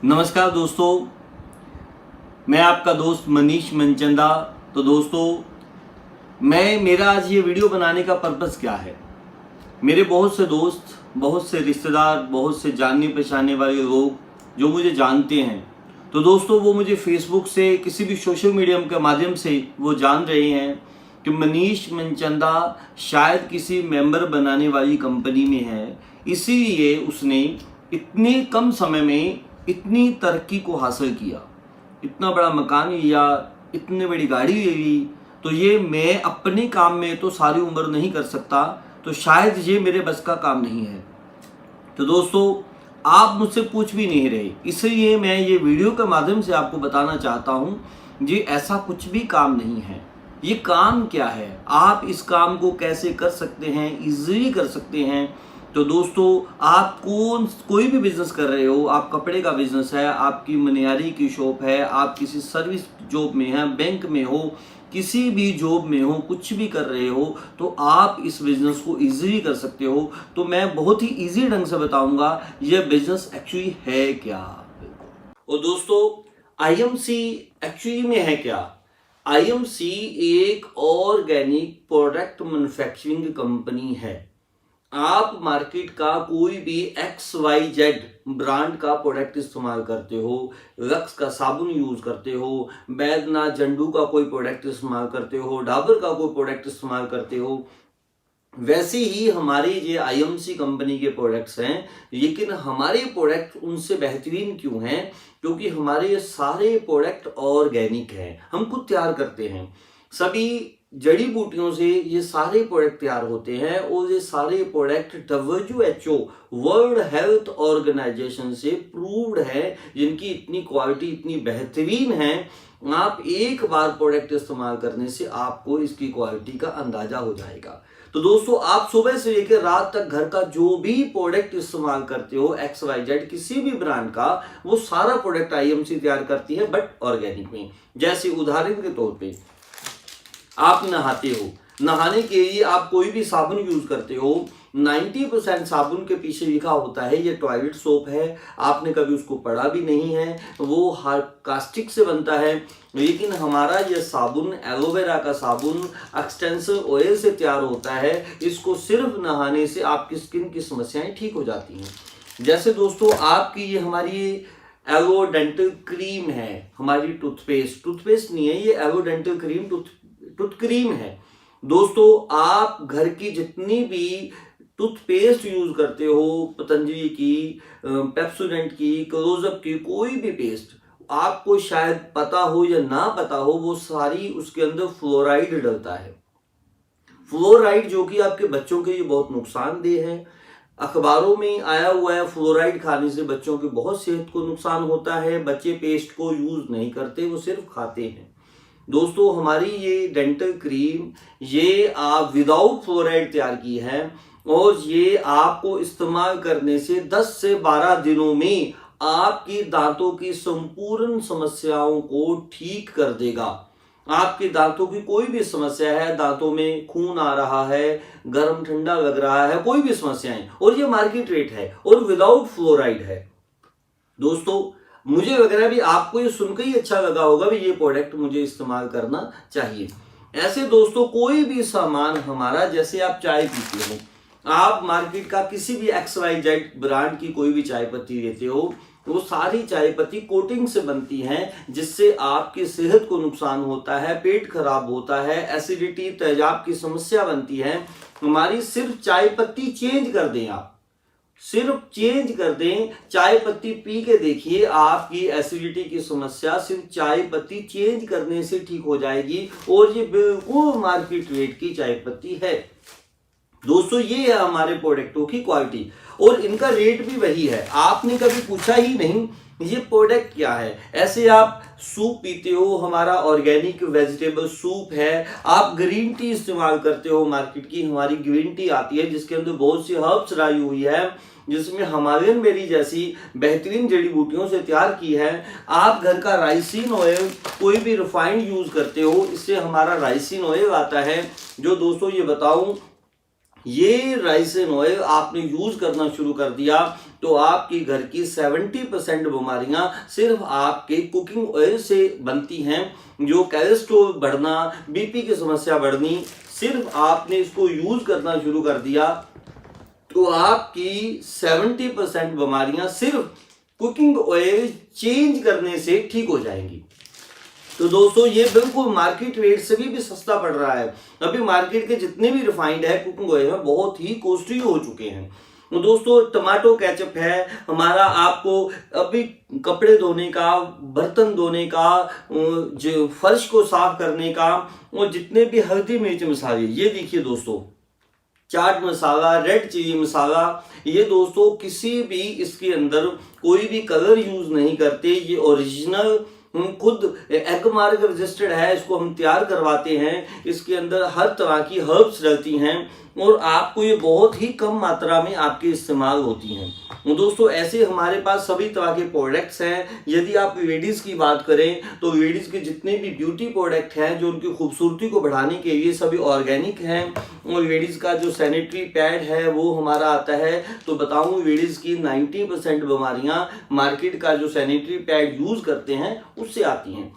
नमस्कार दोस्तों, मैं आपका दोस्त मनीष मनचंदा। तो दोस्तों, मेरा आज ये वीडियो बनाने का पर्पस क्या है। मेरे बहुत से दोस्त, बहुत से रिश्तेदार, बहुत से जानने पहचानने वाले लोग जो मुझे जानते हैं, तो दोस्तों वो मुझे फेसबुक से, किसी भी सोशल मीडिया के माध्यम से वो जान रहे हैं कि मनीष मनचंदा शायद किसी मेंबर बनाने वाली कंपनी में है, इसीलिए उसने इतने कम समय में इतनी तरक्की को हासिल किया, इतना बड़ा मकान लिया, इतनी बड़ी गाड़ी ले ली। तो ये मैं अपने काम में तो सारी उम्र नहीं कर सकता, तो शायद ये मेरे बस का काम नहीं है। तो दोस्तों, आप मुझसे पूछ भी नहीं रहे, इसलिए मैं ये वीडियो के माध्यम से आपको बताना चाहता हूँ, ये ऐसा कुछ भी काम नहीं है। ये काम क्या है, आप इस काम को कैसे कर सकते हैं, इजीली कर सकते हैं। तो दोस्तों, आप कोई भी बिजनेस कर रहे हो, आप कपड़े का बिजनेस है, आपकी मनिहारी की शॉप है, आप किसी सर्विस जॉब में हैं, बैंक में हो, किसी भी जॉब में हो, कुछ भी कर रहे हो, तो आप इस बिजनेस को इजीली कर सकते हो। तो मैं बहुत ही इजी ढंग से बताऊंगा यह बिजनेस एक्चुअली है क्या। और दोस्तों, आईएमसी एक्चुअली में है क्या। आईएमसी एक ऑर्गेनिक प्रोडक्ट मैन्युफैक्चरिंग कंपनी है। आप मार्केट का कोई भी XYZ ब्रांड का प्रोडक्ट इस्तेमाल करते हो, लक्स का साबुन यूज करते हो, बैद्यनाथ जंडू का कोई प्रोडक्ट इस्तेमाल करते हो, डाबर का कोई प्रोडक्ट इस्तेमाल करते हो, वैसे ही हमारे ये आईएमसी कंपनी के प्रोडक्ट्स हैं। लेकिन हमारे प्रोडक्ट उनसे बेहतरीन क्यों हैं? क्योंकि हमारे सारे प्रोडक्ट ऑर्गेनिक हैं, हम खुद तैयार करते हैं। सभी जड़ी बूटियों से ये सारे प्रोडक्ट तैयार होते हैं और ये सारे product WHO world health organisation से प्रूव्ड है, जिनकी इतनी क्वालिटी इतनी बेहतरीन है। आप एक बार प्रोडक्ट इस्तेमाल करने से आपको इसकी क्वालिटी का अंदाजा हो जाएगा। तो दोस्तों, आप सुबह से लेकर रात तक घर का जो भी प्रोडक्ट इस्तेमाल करते हो, XYZ किसी भी ब्रांड का, वो सारा प्रोडक्ट आईएमसी तैयार करती है, बट ऑर्गेनिक में। जैसे उदाहरण के तौर पे, आप नहाते हो, नहाने के लिए आप कोई भी साबुन यूज करते हो, 90% साबुन के पीछे लिखा होता है ये टॉयलेट सोप है। आपने कभी उसको पढ़ा भी नहीं है, वो कास्टिक से बनता है। लेकिन हमारा ये साबुन, एलोवेरा का साबुन एक्सटेंसिव ऑयल से तैयार होता है। इसको सिर्फ नहाने से आपकी स्किन की समस्याएं ठीक हो जाती हैं। जैसे दोस्तों, आपकी ये हमारी एलो डेंटल क्रीम है, हमारी टूथपेस्ट नहीं है, ये aloe dental cream tooth cream है। दोस्तों, आप घर की जितनी भी टूथपेस्ट यूज करते हो, पतंजलि की, पेप्सोडेंट की, क्लोजअप की, कोई भी पेस्ट, आपको शायद पता हो या ना पता हो, वो सारी उसके अंदर फ्लोराइड डलता है। फ्लोराइड जो कि आपके बच्चों के लिए बहुत नुकसानदेह है। अखबारों में आया हुआ है, फ्लोराइड खाने से बच्चों की बहुत सेहत को नुकसान होता है। बच्चे पेस्ट को यूज नहीं करते, वो सिर्फ खाते हैं। दोस्तों, हमारी ये डेंटल क्रीम, ये आप विदाउट फ्लोराइड तैयार की है और ये आपको इस्तेमाल करने से 10 से 12 दिनों में आपकी दांतों की संपूर्ण समस्याओं को ठीक कर देगा। आपके दांतों की कोई भी समस्या है, दांतों में खून आ रहा है, गर्म ठंडा लग रहा है, कोई भी समस्याएं, और ये मार्केट रेट है और विदाउट फ्लोराइड है। दोस्तों, मुझे लग रहा है भी आपको ये सुनकर ही अच्छा लगा होगा भी ये प्रोडक्ट मुझे इस्तेमाल करना चाहिए। ऐसे दोस्तों, कोई भी सामान हमारा, जैसे आप चाय पीते हो, आप मार्केट का किसी भी XYZ ब्रांड की कोई भी चाय पत्ती लेते हो, वो सारी चाय पत्ती कोटिंग से बनती हैं, जिससे आपकी सेहत को नुकसान होता है, पेट खराब होता है, एसिडिटी, तेजाब की समस्या बनती है। हमारी सिर्फ चाय पत्ती चेंज कर दें, आप सिर्फ चेंज कर दें, चाय पत्ती पी के देखिए, आपकी एसिडिटी की समस्या सिर्फ चाय पत्ती चेंज करने से ठीक हो जाएगी। और ये बिल्कुल मार्केट रेट की चाय पत्ती है। दोस्तों, ये है हमारे प्रोडक्टों की क्वालिटी और इनका रेट भी वही है। आपने कभी पूछा ही नहीं ये प्रोडक्ट क्या है। ऐसे आप सूप पीते हो, हमारा ऑर्गेनिक वेजिटेबल सूप है। आप ग्रीन टी इस्तेमाल करते हो, मार्केट की हमारी ग्रीन टी आती है जिसके अंदर बहुत सी हर्ब्स डाली हुई है, जिसमें हिमालयन बेरी जैसी बेहतरीन जड़ी बूटियों से तैयार की है। आप घर का राइसिन ऑयल, कोई भी रिफाइंड यूज करते हो, इससे हमारा राइसिन ऑयल आता है, जो दोस्तों ये बताऊं, ये राइसिन ऑयल आपने यूज करना शुरू कर दिया तो आपकी घर की 70% बीमारियां सिर्फ आपके कुकिंग ऑयल से बनती हैं। जो कोलेस्ट्रॉल बढ़ना, बीपी की समस्या बढ़नी, सिर्फ आपने इसको यूज करना शुरू कर दिया तो आपकी 70% बीमारियां सिर्फ कुकिंग ऑयल चेंज करने से ठीक हो जाएंगी। तो दोस्तों ये बिल्कुल मार्केट रेट से भी सस्ता पड़ रहा है। अभी मार्केट के जितने भी रिफाइंड है कुकिंग ऑयल है बहुत ही कॉस्टली हो चुके हैं। तो दोस्तों टमाटो केचप है हमारा, आपको अभी कपड़े धोने का, बर्तन धोने का, जो फर्श को साफ करने का, और जितने भी हल्दी मिर्च मसाले, ये देखिए दोस्तों चाट मसाला, रेड चिली मसाला, ये दोस्तों किसी भी इसके अंदर कोई भी कलर यूज नहीं करते। ये ओरिजिनल खुद एग मार्क रजिस्टर्ड है, इसको हम तैयार करवाते हैं। इसके अंदर हर तरह की हर्ब्स रहती हैं और आपको ये बहुत ही कम मात्रा में आपके इस्तेमाल होती हैं। दोस्तों ऐसे हमारे पास सभी तरह के प्रोडक्ट्स हैं। यदि आप लेडीज की बात करें तो लेडीज के जितने भी ब्यूटी प्रोडक्ट हैं जो उनकी खूबसूरती को बढ़ाने के लिए सभी ऑर्गेनिक हैं। और लेडीज का जो सैनिटरी पैड है वो हमारा आता है। तो बताऊं लेडीज की 90% बीमारियां मार्केट का जो सैनिटरी पैड यूज करते हैं उससे आती हैं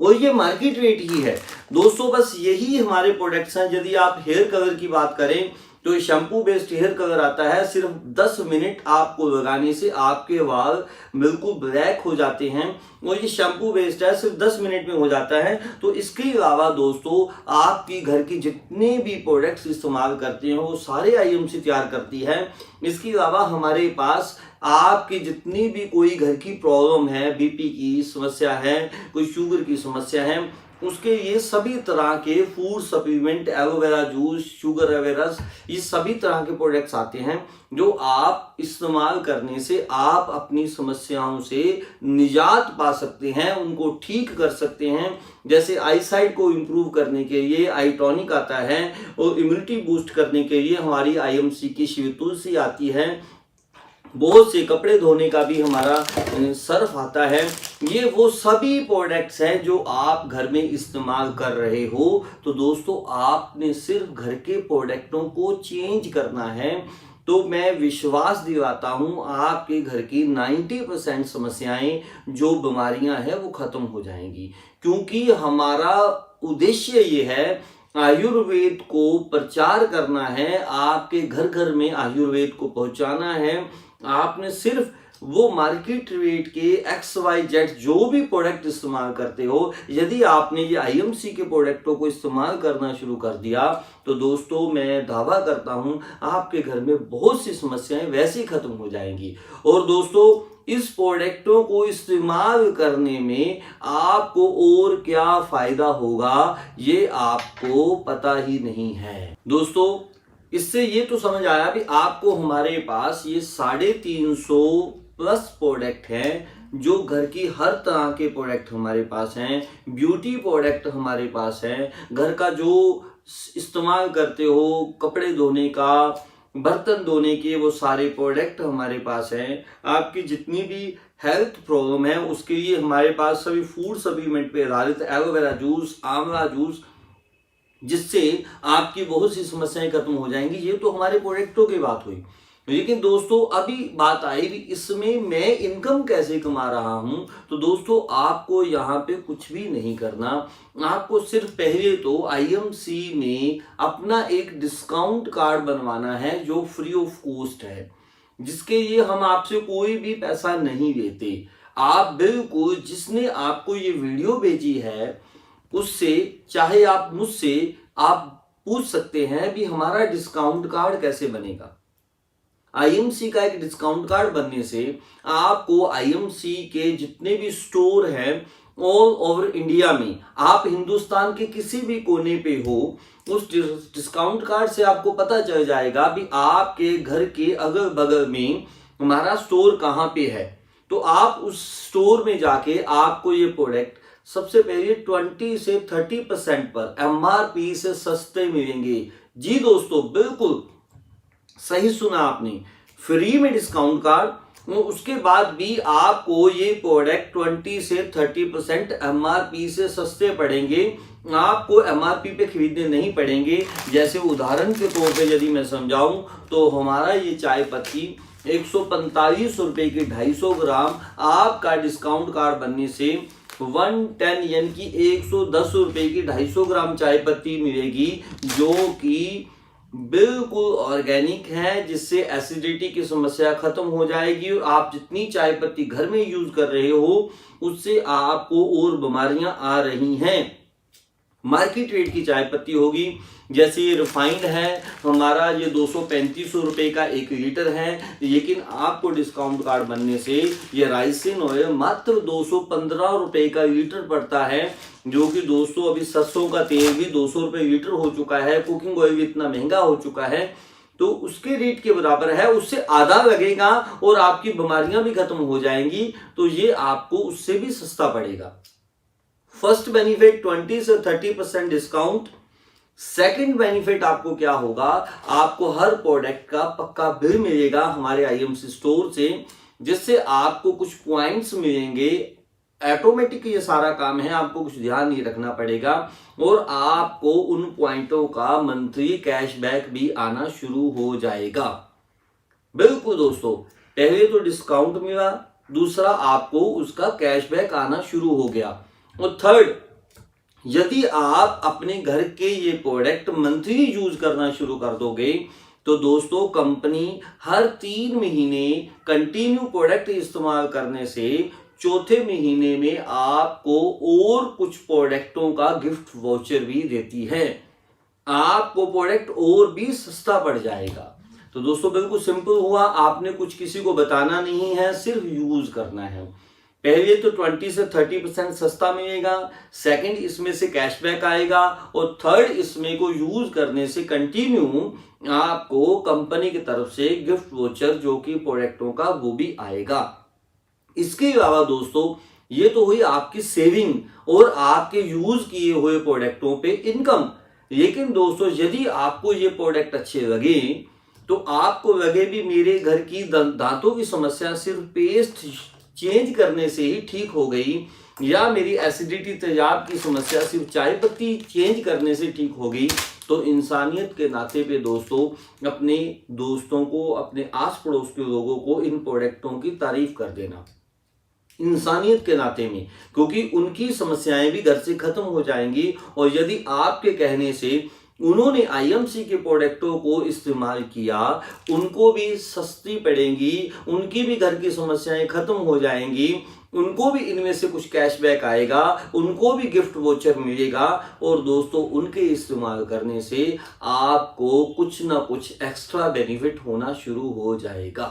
और ये मार्केट रेट ही है दोस्तों। बस यही हमारे प्रोडक्ट्स हैं। यदि आप हेयर कलर की बात करें तो शैम्पू बेस्ड हेयर कलर आता है। सिर्फ 10 मिनट आपको लगाने से आपके बाल बिल्कुल ब्लैक हो जाते हैं और ये शैम्पू बेस्ड है, सिर्फ 10 मिनट में हो जाता है। तो इसके अलावा दोस्तों आपकी घर की जितने भी प्रोडक्ट्स इस्तेमाल करते हैं वो सारे आईएमसी तैयार करती है। इसके अलावा हमारे पास आपकी जितनी भी कोई घर की प्रॉब्लम है, बीपी की समस्या है, कोई शुगर की समस्या है, उसके ये सभी तरह के food supplement, aloe vera juice, sugar एवेरस, ये सभी तरह के प्रोडक्ट्स आते हैं जो आप इस्तेमाल करने से आप अपनी समस्याओं से निजात पा सकते हैं, उनको ठीक कर सकते हैं। जैसे आईसाइट को इम्प्रूव करने के लिए आई टॉनिक आता है और इम्यूनिटी बूस्ट करने के लिए हमारी आईएमसी की शिव तुलसी आती है। बहुत से कपड़े धोने का भी हमारा सर्फ आता है। ये वो सभी प्रोडक्ट्स हैं जो आप घर में इस्तेमाल कर रहे हो। तो दोस्तों आपने सिर्फ घर के प्रोडक्टों को चेंज करना है तो मैं विश्वास दिलाता हूं आपके घर की 90% समस्याएं जो बीमारियां हैं वो खत्म हो जाएंगी। क्योंकि हमारा उद्देश्य ये है आयुर्वेद को प्रचार करना है, आपके घर घर में आयुर्वेद को पहुंचाना है। आपने सिर्फ वो मार्केट रेट के XYZ जो भी प्रोडक्ट इस्तेमाल करते हो, यदि आपने ये आईएमसी के प्रोडक्टों को इस्तेमाल करना शुरू कर दिया तो दोस्तों मैं दावा करता हूं आपके घर में बहुत सी समस्याएं वैसे ही खत्म हो जाएंगी। और दोस्तों इस प्रोडक्टों को इस्तेमाल करने में आपको और क्या फायदा होगा ये आपको पता ही नहीं है। दोस्तों इससे ये तो समझ आया कि आपको हमारे पास ये 350+ प्रोडक्ट हैं जो घर की हर तरह के प्रोडक्ट हमारे पास हैं, ब्यूटी प्रोडक्ट हमारे पास हैं, घर का जो इस्तेमाल करते हो कपड़े धोने का, बर्तन धोने के, वो सारे प्रोडक्ट हमारे पास हैं। आपकी जितनी भी हेल्थ प्रॉब्लम है उसके लिए हमारे पास सभी फूड सप्लीमेंट पे आधारित एलोवेरा जूस, आंवला जूस, जिससे आपकी बहुत सी समस्याएं खत्म हो जाएंगी। ये तो हमारे प्रोडक्टों की बात हुई। लेकिन दोस्तों अभी बात आई कि इसमें मैं इनकम कैसे कमा रहा हूं। तो दोस्तों आपको यहाँ पे कुछ भी नहीं करना। आपको सिर्फ पहले तो आईएमसी में अपना एक डिस्काउंट कार्ड बनवाना है जो फ्री ऑफ कॉस्ट है, जिसके लिए हम आपसे कोई भी पैसा नहीं लेते। आप बिल्कुल जिसने आपको ये वीडियो भेजी है उससे, चाहे आप मुझसे आप पूछ सकते हैं कि हमारा डिस्काउंट कार्ड कैसे बनेगा। आईएमसी का एक डिस्काउंट कार्ड बनने से आपको आईएमसी के जितने भी स्टोर हैं ऑल ओवर इंडिया में, आप हिंदुस्तान के किसी भी कोने पे हो, उस डिस्काउंट कार्ड से आपको पता चल जाएगा कि आपके घर के अगल बगल में हमारा स्टोर कहाँ पे है। तो आप उस स्टोर में जाके आपको ये प्रोडक्ट सबसे पहले 20 से 30% पर एमआरपी से सस्ते मिलेंगे। जी दोस्तों बिल्कुल सही सुना आपने, फ्री में डिस्काउंट कार्ड। उसके बाद भी आपको ये प्रोडक्ट 20 से 30% एमआरपी से सस्ते पड़ेंगे। आपको एमआरपी पे खरीदने नहीं पड़ेंगे। जैसे उदाहरण के तौर पे यदि मैं समझाऊं तो हमारा ये चाय पत्ती 145 रुपए की 250 ग्राम आपका डिस्काउंट कार्ड बनने से 110 यानी कि 110 रुपए की 250 ग्राम चाय पत्ती मिलेगी, जो कि बिल्कुल ऑर्गेनिक है, जिससे एसिडिटी की समस्या खत्म हो जाएगी और आप जितनी चाय पत्ती घर में यूज कर रहे हो उससे आपको और बीमारियां आ रही हैं। मार्केट रेट की चाय पत्ती होगी, जैसे ये रिफाइंड है हमारा, ये 235 रुपए का 1 लीटर है, लेकिन आपको डिस्काउंट कार्ड बनने से ये राइसिन ऑयल मात्र 215 रुपए का लीटर पड़ता है, जो कि दोस्तों अभी सरसों का तेल भी 200 रुपए लीटर हो चुका है, कुकिंग ऑयल भी इतना महंगा हो चुका है, तो उसके रेट के बराबर है, उससे आधा लगेगा और आपकी बीमारियां भी खत्म हो जाएंगी, तो ये आपको उससे भी सस्ता पड़ेगा। फर्स्ट बेनिफिट 20 से 30% डिस्काउंट। सेकंड बेनिफिट आपको क्या होगा, आपको हर प्रोडक्ट का पक्का बिल मिलेगा हमारे आईएमसी स्टोर से, जिससे आपको कुछ पॉइंट्स मिलेंगे। ऑटोमेटिक ये सारा काम है, आपको कुछ ध्यान नहीं रखना पड़ेगा और आपको उन पॉइंटों का मंथली कैशबैक भी आना शुरू हो जाएगा। बिल्कुल दोस्तों, पहले तो डिस्काउंट मिला, दूसरा आपको उसका कैशबैक आना शुरू हो गया, और थर्ड, यदि आप अपने घर के ये प्रोडक्ट मंथली यूज करना शुरू कर दोगे तो दोस्तों कंपनी हर 3 महीने कंटिन्यू प्रोडक्ट इस्तेमाल करने से चौथे महीने में आपको और कुछ प्रोडक्टों का गिफ्ट वाउचर भी देती है, आपको प्रोडक्ट और भी सस्ता पड़ जाएगा। तो दोस्तों बिल्कुल सिंपल हुआ, आपने कुछ किसी को बताना नहीं है, सिर्फ यूज करना है। पहले तो 20 से 30% सस्ता मिलेगा, सेकंड इसमें से कैशबैक आएगा, और थर्ड इसमें को यूज करने से कंटिन्यू आपको कंपनी की तरफ से गिफ्ट वोचर जो कि प्रोडक्टों का वो भी आएगा। इसके अलावा दोस्तों ये तो हुई आपकी सेविंग और आपके यूज किए हुए प्रोडक्टों पे इनकम। लेकिन दोस्तों यदि आपको ये प्रोडक्ट अच्छे लगे तो आपको लगे भी मेरे घर की दांतों की समस्या सिर्फ पेस्ट चेंज करने से ही ठीक हो गई, या मेरी एसिडिटी तेजाब की समस्या सिर्फ चाय पत्ती चेंज करने से ठीक हो गई, तो इंसानियत के नाते पे दोस्तों अपने दोस्तों को, अपने आस पड़ोस के लोगों को इन प्रोडक्टों की तारीफ कर देना इंसानियत के नाते में, क्योंकि उनकी समस्याएं भी घर से खत्म हो जाएंगी। और यदि आपके कहने से उन्होंने आईएमसी के प्रोडक्टों को इस्तेमाल किया, उनको भी सस्ती पड़ेंगी, उनकी भी घर की समस्याएं खत्म हो जाएंगी, उनको भी इनमें से कुछ कैशबैक आएगा, उनको भी गिफ्ट वोचर मिलेगा, और दोस्तों उनके इस्तेमाल करने से आपको कुछ ना कुछ एक्स्ट्रा बेनिफिट होना शुरू हो जाएगा।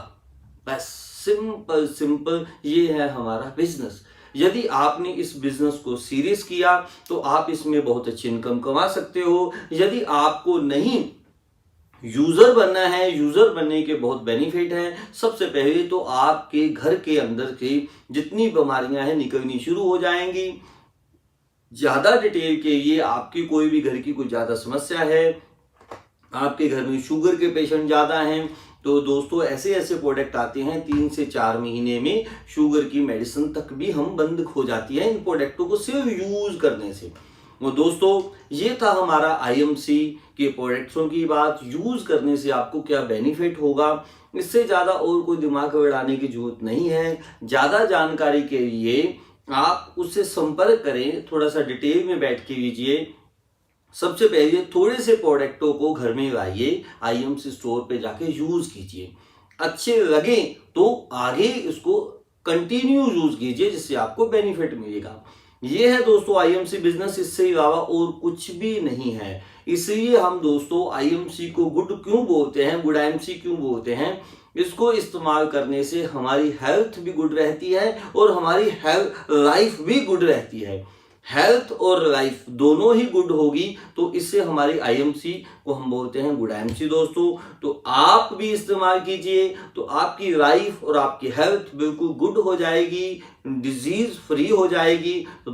बस सिंपल सिंपल ये है हमारा बिजनेस। यदि आपने इस बिजनेस को सीरियस किया तो आप इसमें बहुत अच्छी इनकम कमा सकते हो। यदि आपको नहीं यूजर बनना है, यूजर बनने के बहुत बेनिफिट हैं। सबसे पहले तो आपके घर के अंदर की जितनी बीमारियां हैं निकलनी शुरू हो जाएंगी। ज्यादा डिटेल के लिए, आपकी कोई भी घर की कोई ज्यादा समस्या है, आपके घर में शुगर के पेशेंट ज्यादा हैं, तो दोस्तों ऐसे ऐसे प्रोडक्ट आते हैं 3 से 4 महीने में शुगर की मेडिसिन तक भी हम बंद हो जाती है इन प्रोडक्टों को सिर्फ यूज करने से। और दोस्तों ये था हमारा आईएमसी के प्रोडक्ट्सों की बात। यूज करने से आपको क्या बेनिफिट होगा, इससे ज्यादा और कोई दिमाग बढ़ाने की जरूरत नहीं है। ज्यादा जानकारी के लिए आप उससे संपर्क करें, थोड़ा सा डिटेल में बैठ के लीजिए। सबसे पहले थोड़े से प्रोडक्टों को घर में लाइए, आईएमसी स्टोर पे जाके यूज कीजिए, अच्छे लगे तो आगे इसको कंटिन्यू यूज कीजिए, जिससे आपको बेनिफिट मिलेगा। ये है दोस्तों आईएमसी बिजनेस, इससे अलावा और कुछ भी नहीं है। इसलिए हम दोस्तों आईएमसी को गुड क्यों बोलते हैं, गुड आईएमसी क्यों बोलते हैं, इसको इस्तेमाल करने से हमारी हेल्थ भी गुड रहती है और हमारी लाइफ भी गुड रहती है। हेल्थ और लाइफ दोनों ही गुड होगी, तो इससे हमारी आईएमसी को हम बोलते हैं गुड आईएमसी दोस्तों। तो आप भी इस्तेमाल कीजिए, तो आपकी लाइफ और आपकी हेल्थ बिल्कुल गुड हो जाएगी, डिजीज फ्री हो जाएगी। तो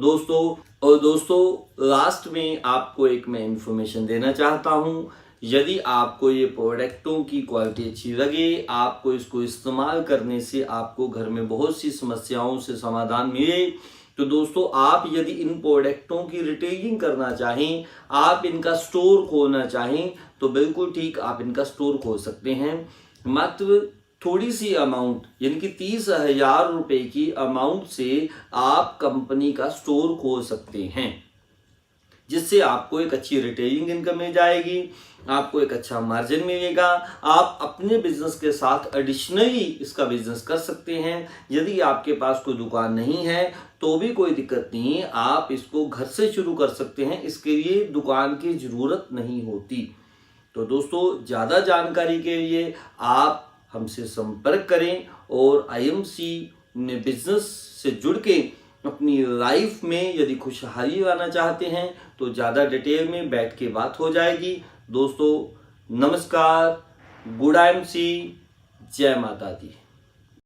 दोस्तों लास्ट में आपको एक मैं इंफॉर्मेशन देना चाहता हूँ। यदि आपको ये प्रोडक्टों की क्वालिटी अच्छी लगे, आपको इसको इस्तेमाल करने से आपको घर में बहुत सी समस्याओं से समाधान मिले, तो दोस्तों आप यदि इन प्रोडक्टों की रिटेलिंग करना चाहें, आप इनका स्टोर खोलना चाहें, तो बिल्कुल ठीक आप इनका स्टोर खोल सकते हैं। मात्र थोड़ी सी अमाउंट यानी कि 30,000 रुपए की अमाउंट से आप कंपनी का स्टोर खोल सकते हैं, जिससे आपको एक अच्छी रिटेलिंग इनकम मिल जाएगी, आपको एक अच्छा मार्जिन मिलेगा। आप अपने बिजनेस के साथ एडिशनली इसका बिजनेस कर सकते हैं। यदि आपके पास कोई दुकान नहीं है तो भी कोई दिक्कत नहीं, आप इसको घर से शुरू कर सकते हैं, इसके लिए दुकान की ज़रूरत नहीं होती। तो दोस्तों, ज़्यादा जानकारी के लिए आप हमसे संपर्क करें और आईएमसी में बिजनेस से जुड़ के अपनी लाइफ में यदि खुशहाली लाना चाहते हैं तो ज़्यादा डिटेल में बैठ के बात हो जाएगी। दोस्तों नमस्कार, गुड आईएमसी, जय माता दी।